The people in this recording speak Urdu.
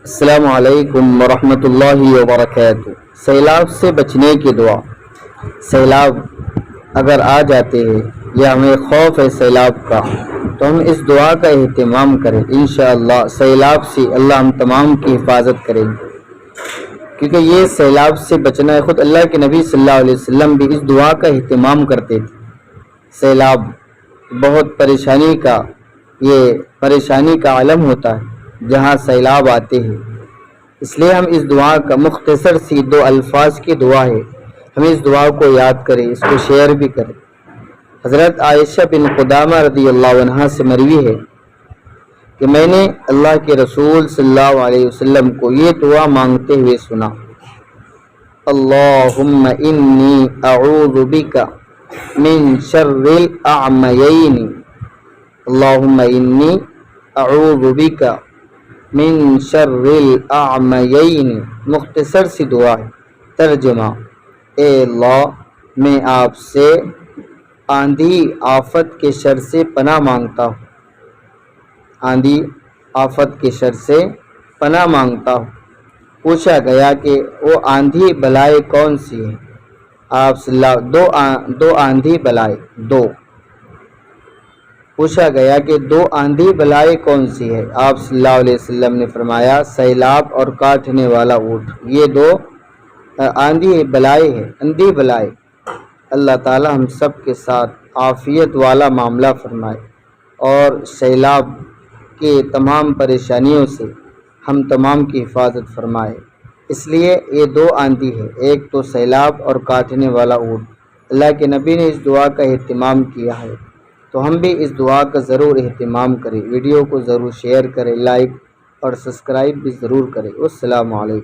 السلام علیکم ورحمۃ اللہ وبرکاتہ۔ سیلاب سے بچنے کی دعا۔ سیلاب اگر آ جاتے ہیں یا ہمیں خوف ہے سیلاب کا، تو ہم اس دعا کا اہتمام کریں۔ انشاءاللہ سیلاب سے اللہ ہم تمام کی حفاظت کریں گے، کیونکہ یہ سیلاب سے بچنا ہے۔ خود اللہ کے نبی صلی اللہ علیہ وسلم بھی اس دعا کا اہتمام کرتے تھے۔ سیلاب بہت پریشانی کا عالم ہوتا ہے جہاں سیلاب آتے ہیں، اس لیے ہم اس دعا کا مختصر سی 2 الفاظ کی دعا ہے، ہم اس دعا کو یاد کریں، اس کو شیئر بھی کریں۔ حضرت عائشہ بن قدامہ رضی اللہ عنہا سے مروی ہے کہ میں نے اللہ کے رسول صلی اللہ علیہ وسلم کو یہ دعا مانگتے ہوئے سنا: اللہم انی اعوذ بک من شر الاعمیین، اللہم انی اعوذ بک من شر الاعمیین۔ مختصر سی دعا ہے۔ ترجمہ: اے اللہ، میں آپ سے آندھی آفت کے شر سے پناہ مانگتا ہوں، آندھی آفت کے شر سے پناہ مانگتا ہوں۔ پوچھا گیا کہ وہ آندھی بلائے کون سی ہے؟ آپ صلی اللہ دو آندھی بلائے پوچھا گیا کہ 2 آندھی بلائے کون سی ہے؟ آپ صلی اللہ علیہ وسلم نے فرمایا: سیلاب اور کاٹنے والا اونٹ، یہ 2 آندھی بلائے ہیں، اندھی بلائے۔ اللہ تعالی ہم سب کے ساتھ عافیت والا معاملہ فرمائے اور سیلاب کے تمام پریشانیوں سے ہم تمام کی حفاظت فرمائے۔ اس لیے یہ 2 آندھی ہے، ایک تو سیلاب اور کاٹنے والا اونٹ۔ اللہ کے نبی نے اس دعا کا اہتمام کیا ہے، تو ہم بھی اس دعا کا ضرور اہتمام کریں۔ ویڈیو کو ضرور شیئر کریں، لائک اور سبسکرائب بھی ضرور کریں۔ السلام علیکم۔